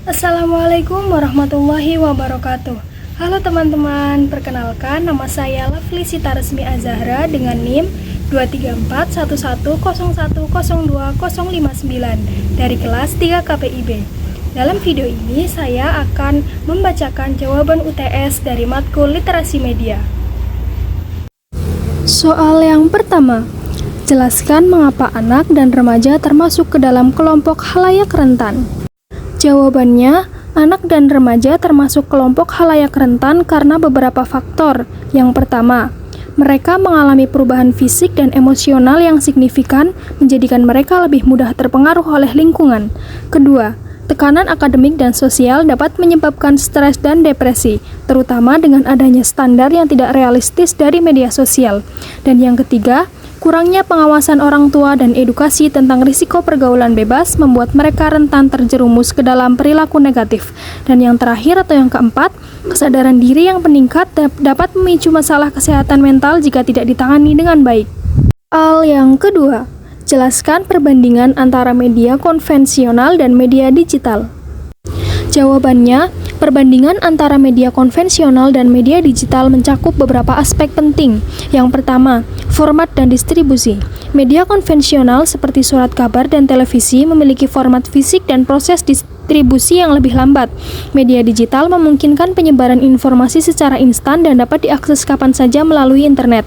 Assalamualaikum warahmatullahi wabarakatuh. Halo teman-teman, perkenalkan nama saya Lafli Sita Resmi Azahra dengan NIM 23411010259 dari kelas 3 KPIB. Dalam video ini saya akan membacakan jawaban UTS dari matkul Literasi Media. Soal yang pertama, jelaskan mengapa anak dan remaja termasuk ke dalam kelompok khalayak rentan. Jawabannya, anak dan remaja termasuk kelompok khalayak rentan karena beberapa faktor. Yang pertama, mereka mengalami perubahan fisik dan emosional yang signifikan, menjadikan mereka lebih mudah terpengaruh oleh lingkungan. Kedua, tekanan akademik dan sosial dapat menyebabkan stres dan depresi, terutama dengan adanya standar yang tidak realistis dari media sosial. Dan yang ketiga, kurangnya pengawasan orang tua dan edukasi tentang risiko pergaulan bebas membuat mereka rentan terjerumus ke dalam perilaku negatif. Dan yang terakhir atau yang keempat, kesadaran diri yang meningkat dapat memicu masalah kesehatan mental jika tidak ditangani dengan baik. Soal yang kedua, jelaskan perbandingan antara media konvensional dan media digital. Jawabannya, perbandingan antara media konvensional dan media digital mencakup beberapa aspek penting. Yang pertama, format dan distribusi. Media konvensional seperti surat kabar dan televisi memiliki format fisik dan proses distribusi yang lebih lambat. Media digital memungkinkan penyebaran informasi secara instan dan dapat diakses kapan saja melalui internet.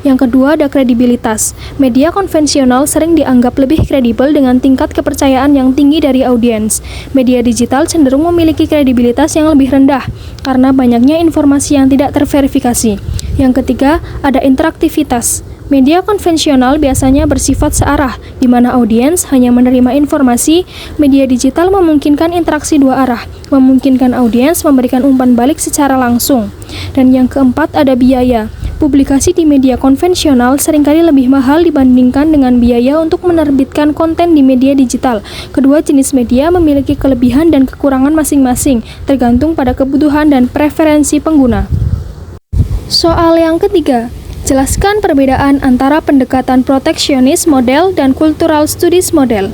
Yang kedua, ada kredibilitas. Media konvensional sering dianggap lebih kredibel dengan tingkat kepercayaan yang tinggi dari audiens. Media digital cenderung memiliki kredibilitas yang lebih rendah karena banyaknya informasi yang tidak terverifikasi. Yang ketiga, ada interaktivitas. Media konvensional biasanya bersifat searah, di mana audiens hanya menerima informasi. Media digital memungkinkan interaksi dua arah, memungkinkan audiens memberikan umpan balik secara langsung. Dan yang keempat, ada biaya. Publikasi di media konvensional seringkali lebih mahal dibandingkan dengan biaya untuk menerbitkan konten di media digital. Kedua jenis media memiliki kelebihan dan kekurangan masing-masing, tergantung pada kebutuhan dan preferensi pengguna. Soal yang ketiga, jelaskan perbedaan antara pendekatan proteksionis model dan cultural studies model.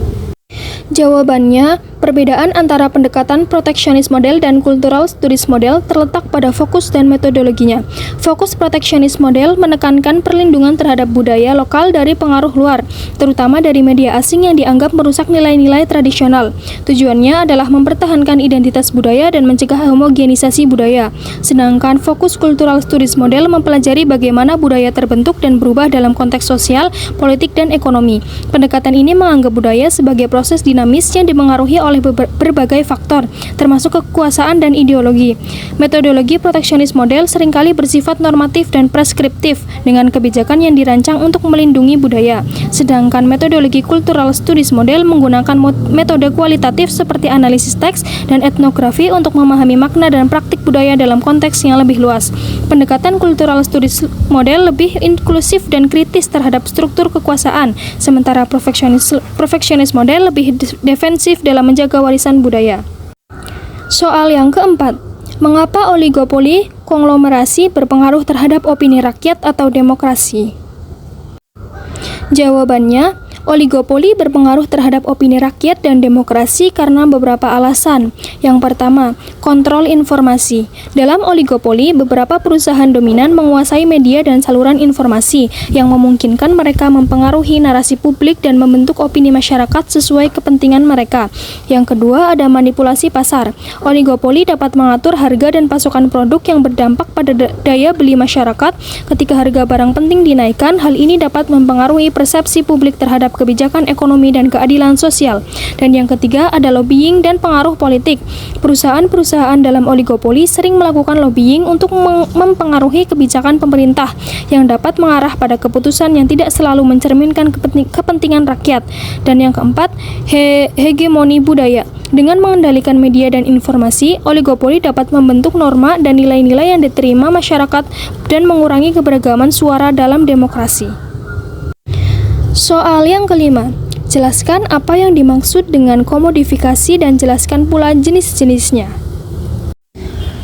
Jawabannya, perbedaan antara pendekatan proteksionis model dan cultural studies model terletak pada fokus dan metodologinya. Fokus proteksionis model menekankan perlindungan terhadap budaya lokal dari pengaruh luar, terutama dari media asing yang dianggap merusak nilai-nilai tradisional. Tujuannya adalah mempertahankan identitas budaya dan mencegah homogenisasi budaya. Sedangkan fokus cultural studies model mempelajari bagaimana budaya terbentuk dan berubah dalam konteks sosial, politik, dan ekonomi. Pendekatan ini menganggap budaya sebagai proses dinamis yang dipengaruhi oleh berbagai faktor, termasuk kekuasaan dan ideologi. Metodologi proteksionis model seringkali bersifat normatif dan preskriptif dengan kebijakan yang dirancang untuk melindungi budaya. Sedangkan metodologi cultural studies model menggunakan metode kualitatif seperti analisis teks dan etnografi untuk memahami makna dan praktik budaya dalam konteks yang lebih luas. Pendekatan cultural studies model lebih inklusif dan kritis terhadap struktur kekuasaan, sementara perfeksionis model lebih defensif dalam menjaga warisan budaya. Soal yang keempat, mengapa oligopoli konglomerasi berpengaruh terhadap opini rakyat atau demokrasi? Jawabannya, oligopoli berpengaruh terhadap opini rakyat dan demokrasi karena beberapa alasan. Yang pertama, kontrol informasi. Dalam oligopoli, beberapa perusahaan dominan menguasai media dan saluran informasi yang memungkinkan mereka mempengaruhi narasi publik dan membentuk opini masyarakat sesuai kepentingan mereka. Yang kedua, ada manipulasi pasar. Oligopoli dapat mengatur harga dan pasokan produk yang berdampak pada daya beli masyarakat. Ketika harga barang penting dinaikkan, hal ini dapat mempengaruhi persepsi publik terhadap kebijakan ekonomi dan keadilan sosial. Dan yang ketiga, ada lobbying dan pengaruh politik. Perusahaan-perusahaan dalam oligopoli sering melakukan lobbying untuk mempengaruhi kebijakan pemerintah yang dapat mengarah pada keputusan yang tidak selalu mencerminkan kepentingan rakyat. Dan yang keempat, hegemoni budaya. Dengan mengendalikan media dan informasi, oligopoli dapat membentuk norma dan nilai-nilai yang diterima masyarakat dan mengurangi keberagaman suara dalam demokrasi. Soal yang kelima, jelaskan apa yang dimaksud dengan komodifikasi dan jelaskan pula jenis-jenisnya.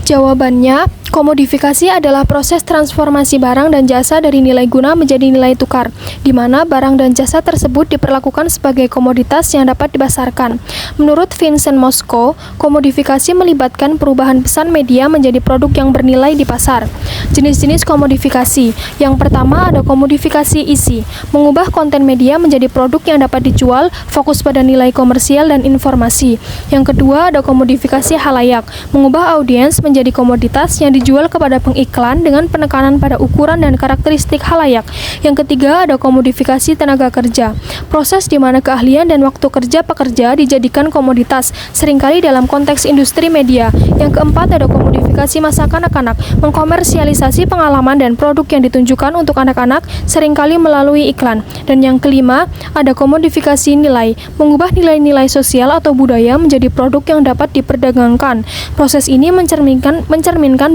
Jawabannya, Komodifikasi adalah proses transformasi barang dan jasa dari nilai guna menjadi nilai tukar, di mana barang dan jasa tersebut diperlakukan sebagai komoditas yang dapat dipasarkan. Menurut Vincent Mosco, komodifikasi melibatkan perubahan pesan media menjadi produk yang bernilai di pasar. Jenis-jenis komodifikasi. Yang pertama ada komodifikasi isi, mengubah konten media menjadi produk yang dapat dijual, fokus pada nilai komersial dan informasi. Yang kedua ada komodifikasi halayak, mengubah audiens menjadi komoditas yang dijual kepada pengiklan dengan penekanan pada ukuran dan karakteristik halayak. Yang ketiga ada komodifikasi tenaga kerja, proses di mana keahlian dan waktu kerja pekerja dijadikan komoditas, seringkali dalam konteks industri media. Yang keempat ada komodifikasi masa kanak-kanak, mengkomersialisasi pengalaman dan produk yang ditunjukkan untuk anak-anak, seringkali melalui iklan. Dan yang kelima ada komodifikasi nilai, mengubah nilai-nilai sosial atau budaya menjadi produk yang dapat diperdagangkan. Proses ini mencerminkan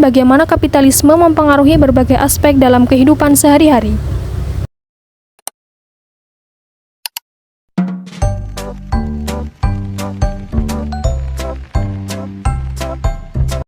bagaimana kapitalisme mempengaruhi berbagai aspek dalam kehidupan sehari-hari.